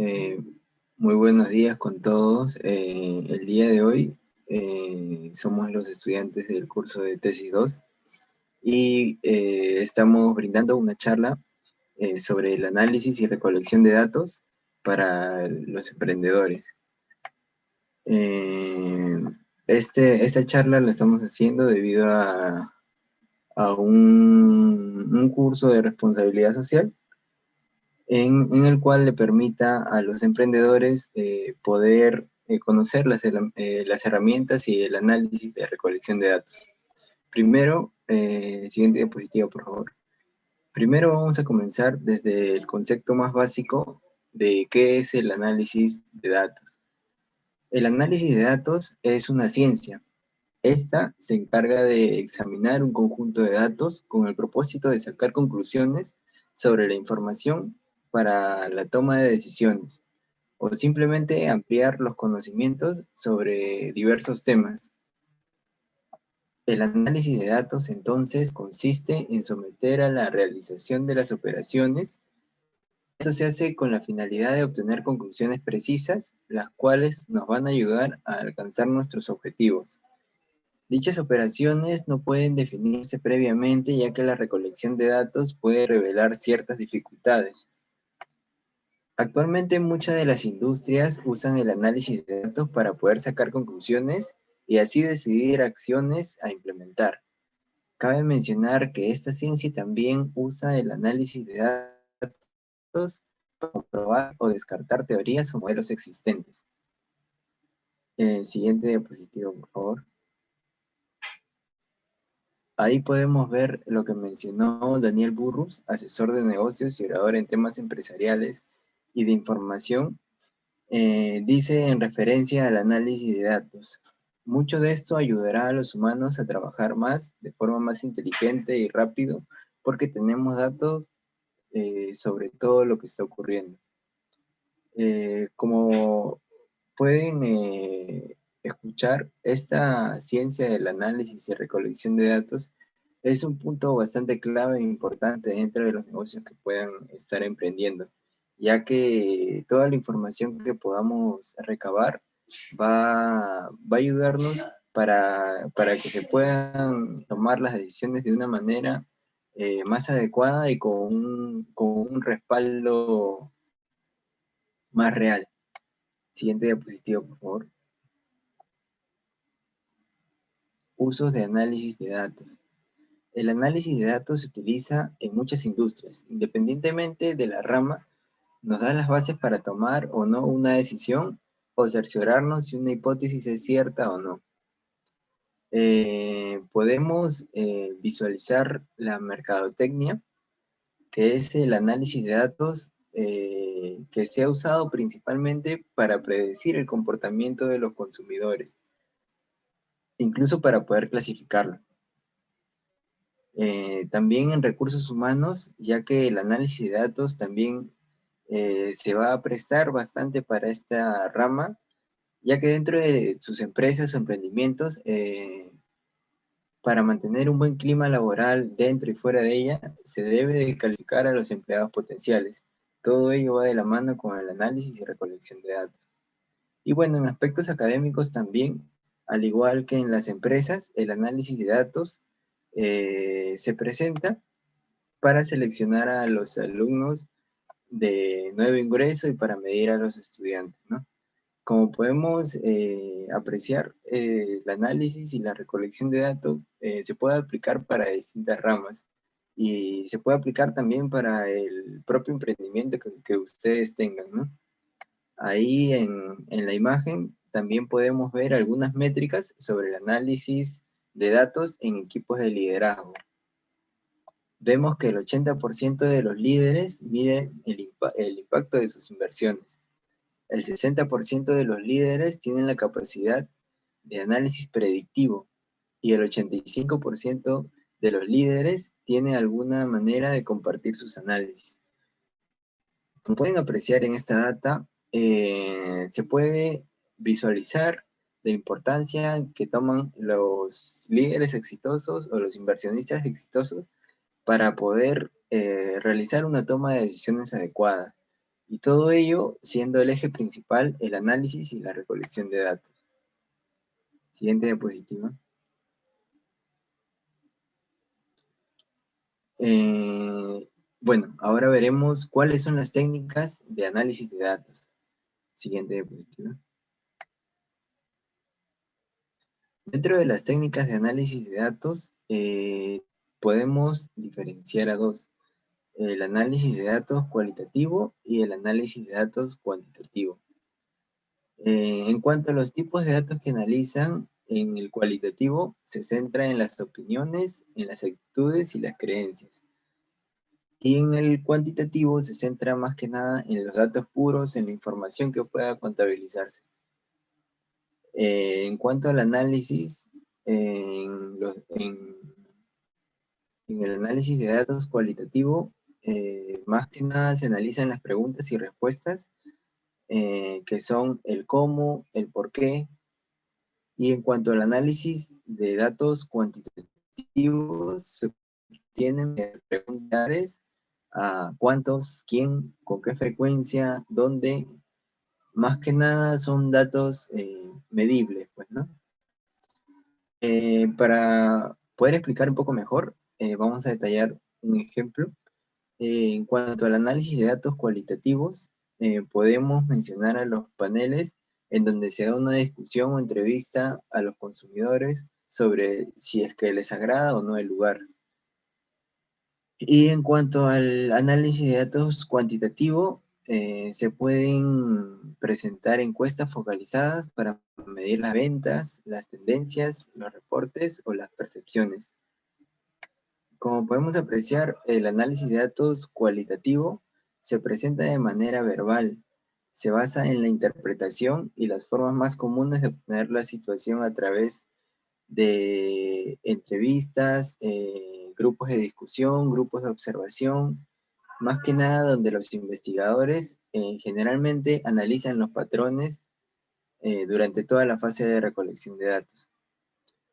Eh, Muy buenos días con todos. El día de hoy somos los estudiantes del curso de Tesis 2 y estamos brindando una charla sobre el análisis y recolección de datos para los emprendedores. Eh, esta charla la estamos haciendo debido a un curso de responsabilidad social en el cual le permita a los emprendedores poder conocer las herramientas y el análisis de recolección de datos. Primero, siguiente diapositiva, por favor. Primero vamos a comenzar desde el concepto más básico de qué es el análisis de datos. El análisis de datos es una ciencia. Esta se encarga de examinar un conjunto de datos con el propósito de sacar conclusiones sobre la información para la toma de decisiones o simplemente ampliar los conocimientos sobre diversos temas. El análisis de datos entonces consiste en someter a la realización de las operaciones. Esto se hace con la finalidad de obtener conclusiones precisas, las cuales nos van a ayudar a alcanzar nuestros objetivos. Dichas operaciones no pueden definirse previamente, ya que la recolección de datos puede revelar ciertas dificultades. Actualmente muchas de las industrias usan el análisis de datos para poder sacar conclusiones y así decidir acciones a implementar. Cabe mencionar que esta ciencia también usa el análisis de datos para comprobar o descartar teorías o modelos existentes. Siguiente diapositiva, por favor. Ahí podemos ver lo que mencionó Daniel Burrus, asesor de negocios y orador en temas empresariales y de información. Dice en referencia al análisis de datos: mucho de esto ayudará a los humanos a trabajar más, de forma más inteligente y rápido, porque tenemos datos sobre todo lo que está ocurriendo. Como pueden escuchar, esta ciencia del análisis y recolección de datos es un punto bastante clave e importante dentro de los negocios que puedan estar emprendiendo, ya que toda la información que podamos recabar va a ayudarnos para que se puedan tomar las decisiones de una manera más adecuada y con un respaldo más real. Siguiente diapositiva, por favor. Usos de análisis de datos. El análisis de datos se utiliza en muchas industrias. Independientemente de la rama, nos da las bases para tomar o no una decisión o cerciorarnos si una hipótesis es cierta o no. Podemos visualizar la mercadotecnia, que es el análisis de datos que se ha usado principalmente para predecir el comportamiento de los consumidores, incluso para poder clasificarlo. También en recursos humanos, ya que el análisis de datos también se va a prestar bastante para esta rama, ya que dentro de sus empresas o emprendimientos, para mantener un buen clima laboral dentro y fuera de ella, se debe de calificar a los empleados potenciales. Todo ello va de la mano con el análisis y recolección de datos. Y bueno, en aspectos académicos también, al igual que en las empresas, el análisis de datos se presenta para seleccionar a los alumnos de nuevo ingreso y para medir a los estudiantes, ¿no? Como podemos apreciar, el análisis y la recolección de datos se puede aplicar para distintas ramas y se puede aplicar también para el propio emprendimiento que ustedes tengan, ¿no? Ahí en la imagen también podemos ver algunas métricas sobre el análisis de datos en equipos de liderazgo. Vemos que el 80% de los líderes miden el impacto de sus inversiones. El 60% de los líderes tienen la capacidad de análisis predictivo y el 85% de los líderes tienen alguna manera de compartir sus análisis. Como pueden apreciar en esta data, se puede visualizar la importancia que toman los líderes exitosos o los inversionistas exitosos para poder realizar una toma de decisiones adecuada, Y todo ello siendo el eje principal el análisis y la recolección de datos. Siguiente diapositiva. Bueno, ahora veremos cuáles son las técnicas de análisis de datos. Siguiente diapositiva. Dentro de las técnicas de análisis de datos, podemos diferenciar a dos: el análisis de datos cualitativo y el análisis de datos cuantitativo. En cuanto a los tipos de datos que analizan, en el cualitativo se centra en las opiniones, en las actitudes y las creencias. Y en el cuantitativo se centra más que nada en los datos puros, en la información que pueda contabilizarse. En cuanto al análisis, en el análisis de datos cualitativo, más que nada se analizan las preguntas y respuestas, que son el cómo, el por qué. Y en cuanto al análisis de datos cuantitativos, se tienen preguntas a cuántos, quién, con qué frecuencia, dónde. Más que nada son datos medibles, pues, ¿no? Para poder explicar un poco mejor, vamos a detallar un ejemplo. En cuanto al análisis de datos cualitativos, podemos mencionar a los paneles en donde se da una discusión o entrevista a los consumidores sobre si es que les agrada o no el lugar. Y en cuanto al análisis de datos cuantitativo, se pueden presentar encuestas focalizadas para medir las ventas, las tendencias, los reportes o las percepciones. Como podemos apreciar, el análisis de datos cualitativo se presenta de manera verbal. Se basa en la interpretación y las formas más comunes de obtener la situación a través de entrevistas, grupos de discusión, grupos de observación, más que nada donde los investigadores generalmente analizan los patrones durante toda la fase de recolección de datos.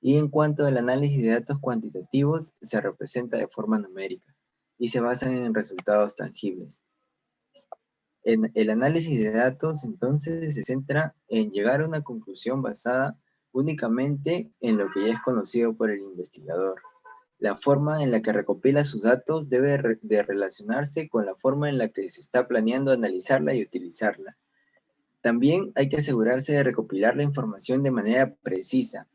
Y en cuanto al análisis de datos cuantitativos, se representa de forma numérica y se basan en resultados tangibles. En el análisis de datos, entonces, se centra en llegar a una conclusión basada únicamente en lo que ya es conocido por el investigador. La forma en la que recopila sus datos debe de relacionarse con la forma en la que se está planeando analizarla y utilizarla. También hay que asegurarse de recopilar la información de manera precisa,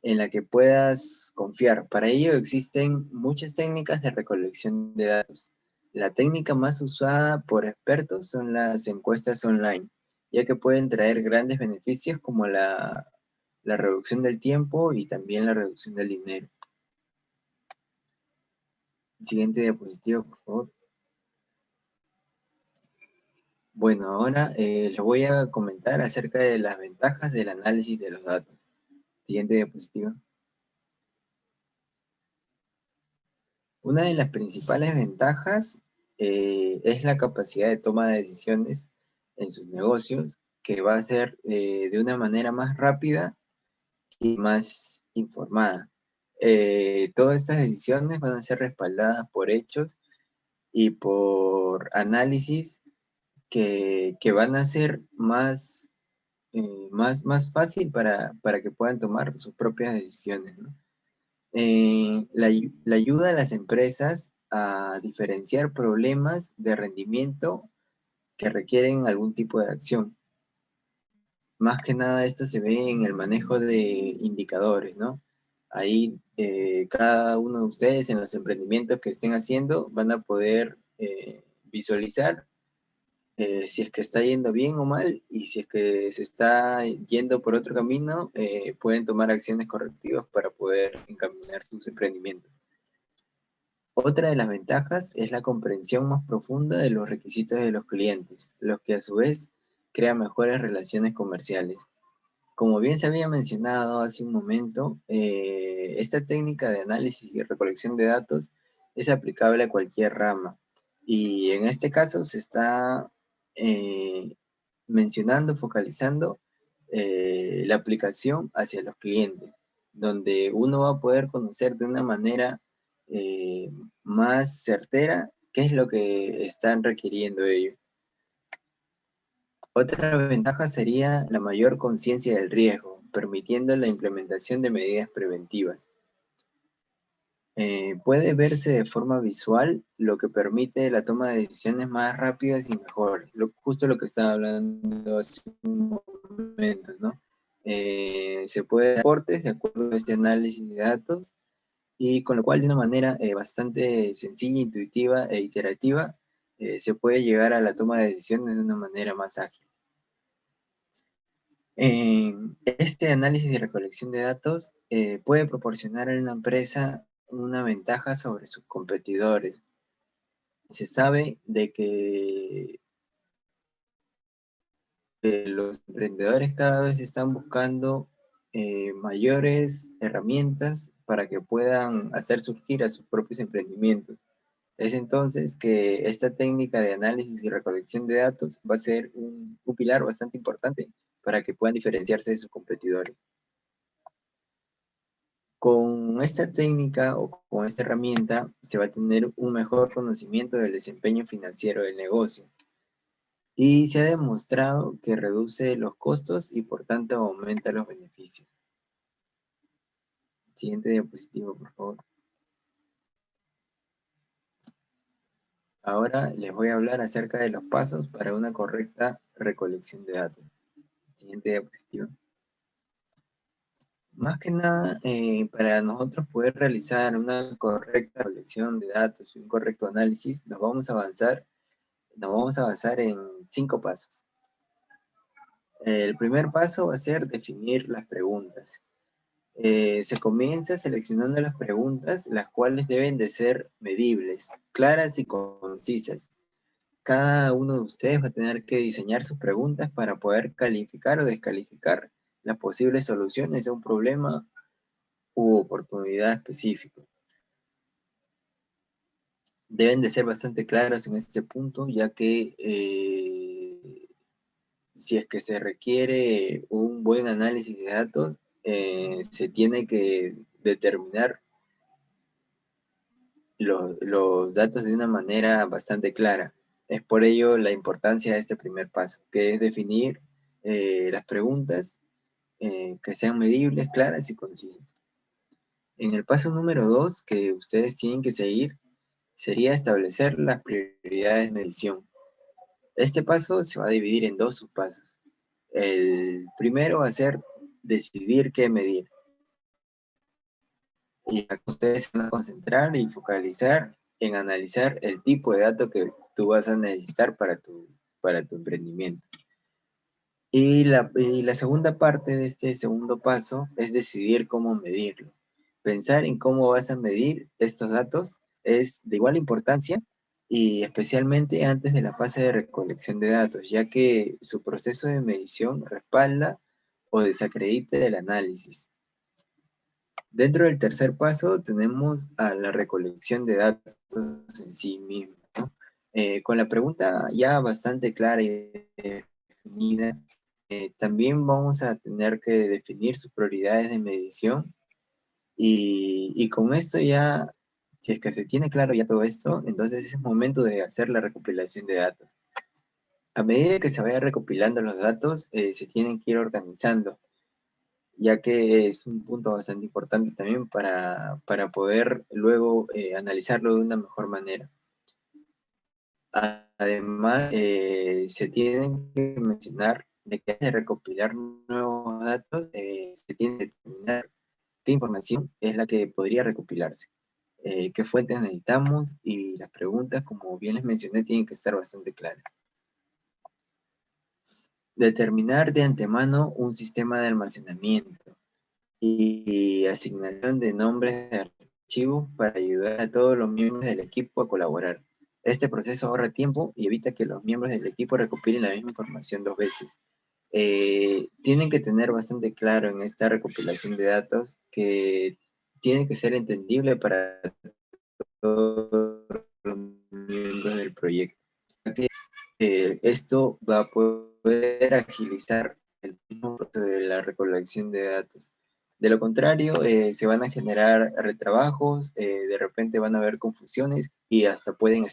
en la que puedas confiar. Para ello existen muchas técnicas de recolección de datos. La técnica más usada por expertos son las encuestas online, ya que pueden traer grandes beneficios como la reducción del tiempo y también la reducción del dinero. Siguiente diapositiva, por favor. Bueno, ahora les voy a comentar acerca de las ventajas del análisis de los datos. Siguiente diapositiva. Una de las principales ventajas es la capacidad de toma de decisiones en sus negocios, que va a ser de una manera más rápida y más informada. Todas estas decisiones van a ser respaldadas por hechos y por análisis que van a ser más fácil para que puedan tomar sus propias decisiones, ¿no? La ayuda a las empresas a diferenciar problemas de rendimiento que requieren algún tipo de acción. Más que nada esto se ve en el manejo de indicadores, ¿no? Ahí cada uno de ustedes en los emprendimientos que estén haciendo van a poder visualizar si es que está yendo bien o mal, y si es que se está yendo por otro camino, pueden tomar acciones correctivas para poder encaminar sus emprendimientos. Otra de las ventajas es la comprensión más profunda de los requisitos de los clientes, los que a su vez crean mejores relaciones comerciales. Como bien se había mencionado hace un momento, esta técnica de análisis y recolección de datos es aplicable a cualquier rama. Y en este caso se está mencionando, focalizando la aplicación hacia los clientes, donde uno va a poder conocer de una manera más certera qué es lo que están requiriendo ellos. Otra ventaja sería la mayor conciencia del riesgo, permitiendo la implementación de medidas preventivas. Puede verse de forma visual, lo que permite la toma de decisiones más rápidas y mejores. Justo lo que estaba hablando hace un momento, ¿no? Se puede hacer aportes de acuerdo a este análisis de datos y con lo cual de una manera bastante sencilla, intuitiva e iterativa se puede llegar a la toma de decisiones de una manera más ágil. Este análisis y recolección de datos puede proporcionar a una empresa una ventaja sobre sus competidores. Se sabe de que los emprendedores cada vez están buscando mayores herramientas para que puedan hacer surgir a sus propios emprendimientos. Es entonces que esta técnica de análisis y recolección de datos va a ser un pilar bastante importante para que puedan diferenciarse de sus competidores. Con esta técnica o con esta herramienta se va a tener un mejor conocimiento del desempeño financiero del negocio y se ha demostrado que reduce los costos y por tanto aumenta los beneficios. Siguiente diapositiva, por favor. Ahora les voy a hablar acerca de los pasos para una correcta recolección de datos. Siguiente diapositiva. Más que nada, para nosotros poder realizar una correcta recolección de datos y un correcto análisis, nos vamos a basar en 5 pasos. El primer paso va a ser definir las preguntas. Se comienza seleccionando las preguntas, las cuales deben de ser medibles, claras y concisas. Cada uno de ustedes va a tener que diseñar sus preguntas para poder calificar o descalificar las posibles soluciones a un problema u oportunidad específico. Deben de ser bastante claras en este punto, ya que si es que se requiere un buen análisis de datos, se tiene que determinar los datos de una manera bastante clara. Es por ello la importancia de este primer paso, que es definir las preguntas que sean medibles, claras y concisas. En el paso número 2 que ustedes tienen que seguir sería establecer las prioridades de medición. Este paso se va a dividir en 2 subpasos. El primero va a ser decidir qué medir. Y acá ustedes se van a concentrar y focalizar en analizar el tipo de dato que tú vas a necesitar para tu emprendimiento. Y la segunda parte de este segundo paso es decidir cómo medirlo. Pensar en cómo vas a medir estos datos es de igual importancia y especialmente antes de la fase de recolección de datos, ya que su proceso de medición respalda o desacredita el análisis. Dentro del tercer paso tenemos a la recolección de datos en sí mismo, ¿no? Con la pregunta ya bastante clara y definida, también vamos a tener que definir sus prioridades de medición y con esto ya, si es que se tiene claro ya todo esto, entonces es momento de hacer la recopilación de datos. A medida que se vaya recopilando los datos, se tienen que ir organizando, ya que es un punto bastante importante también para poder luego analizarlo de una mejor manera. Además, se tienen que mencionar de que antes de recopilar nuevos datos, se tiene que determinar qué información es la que podría recopilarse, qué fuentes necesitamos y las preguntas, como bien les mencioné, tienen que estar bastante claras. Determinar de antemano un sistema de almacenamiento y asignación de nombres de archivos para ayudar a todos los miembros del equipo a colaborar. Este proceso ahorra tiempo y evita que los miembros del equipo recopilen la misma información 2 veces. Tienen que tener bastante claro en esta recopilación de datos que tiene que ser entendible para todos los miembros del proyecto. Esto va a poder agilizar el mismo proceso de la recolección de datos. De lo contrario, se van a generar retrabajos, de repente van a haber confusiones y hasta pueden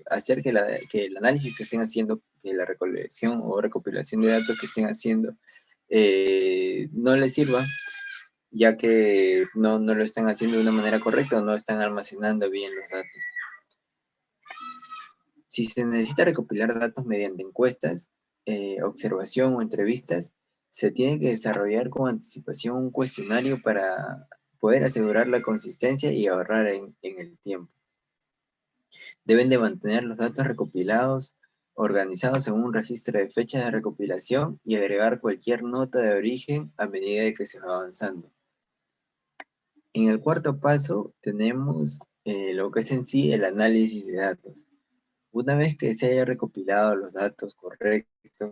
hacer que el análisis que estén haciendo, que la recolección o recopilación de datos que estén haciendo, no les sirva, ya que no lo están haciendo de una manera correcta o no están almacenando bien los datos. Si se necesita recopilar datos mediante encuestas, observación o entrevistas, se tiene que desarrollar con anticipación un cuestionario para poder asegurar la consistencia y ahorrar en el tiempo. Deben de mantener los datos recopilados organizados en un registro de fechas de recopilación y agregar cualquier nota de origen a medida de que se va avanzando. En el cuarto paso tenemos lo que es en sí el análisis de datos. Una vez que se haya recopilado los datos correctos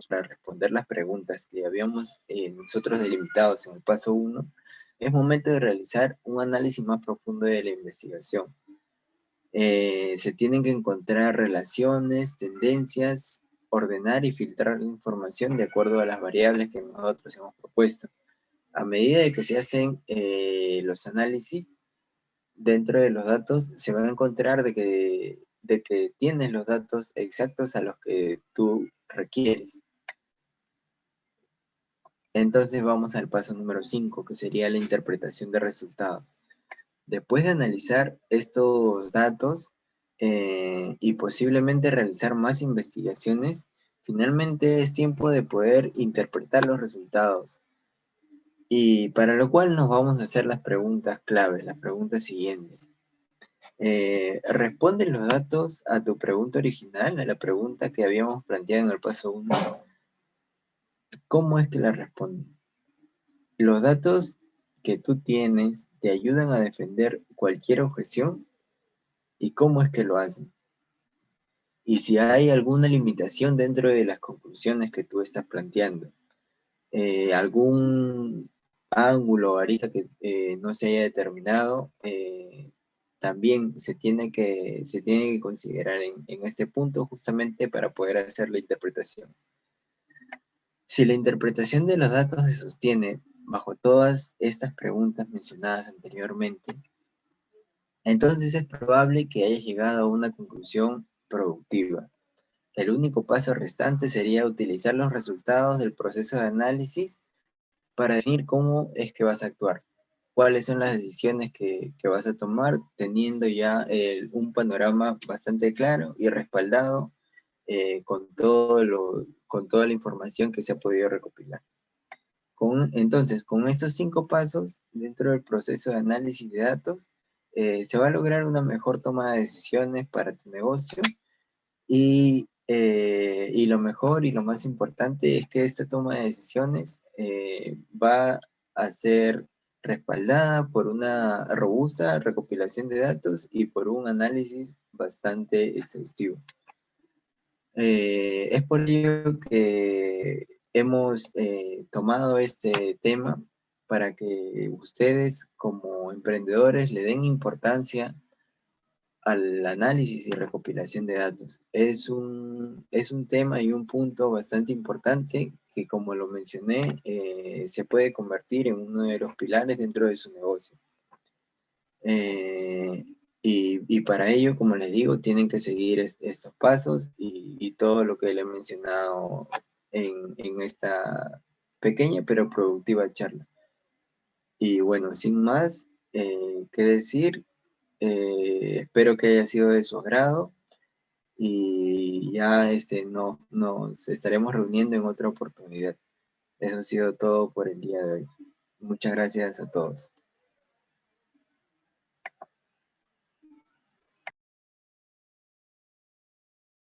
para responder las preguntas que habíamos nosotros delimitados en el paso 1, es momento de realizar un análisis más profundo de la investigación. Se tienen que encontrar relaciones, tendencias, ordenar y filtrar la información de acuerdo a las variables que nosotros hemos propuesto. A medida de que se hacen los análisis, dentro de los datos se va a encontrar de que tienes los datos exactos a los que tú requieres. Entonces vamos al paso número 5, que sería la interpretación de resultados. Después de analizar estos datos y posiblemente realizar más investigaciones, finalmente es tiempo de poder interpretar los resultados. Y para lo cual nos vamos a hacer las preguntas clave, las preguntas siguientes. ¿Responden los datos a tu pregunta original, a la pregunta que habíamos planteado en el paso 1? ¿Cómo es que la responden? ¿Los datos que tú tienes te ayudan a defender cualquier objeción? ¿Y cómo es que lo hacen? Y si hay alguna limitación dentro de las conclusiones que tú estás planteando, algún ángulo o arista que no se haya determinado, también se tiene que considerar en este punto justamente para poder hacer la interpretación. Si la interpretación de los datos se sostiene bajo todas estas preguntas mencionadas anteriormente, entonces es probable que hayas llegado a una conclusión productiva. El único paso restante sería utilizar los resultados del proceso de análisis para definir cómo es que vas a actuar, cuáles son las decisiones que vas a tomar, teniendo ya un panorama bastante claro y respaldado con toda la información que se ha podido recopilar. Entonces, con estos 5 pasos dentro del proceso de análisis de datos, se va a lograr una mejor toma de decisiones para tu negocio y lo mejor y lo más importante es que esta toma de decisiones va a ser respaldada por una robusta recopilación de datos y por un análisis bastante exhaustivo. Es por ello que hemos tomado este tema para que ustedes como emprendedores le den importancia al análisis y recopilación de datos. Es un tema y un punto bastante importante que, como lo mencioné, se puede convertir en uno de los pilares dentro de su negocio. Y para ello, como les digo, tienen que seguir estos pasos y todo lo que le he mencionado en esta pequeña pero productiva charla. Y bueno, sin más que decir, espero que haya sido de su agrado y ya nos estaremos reuniendo en otra oportunidad. Eso ha sido todo por el día de hoy. Muchas gracias a todos.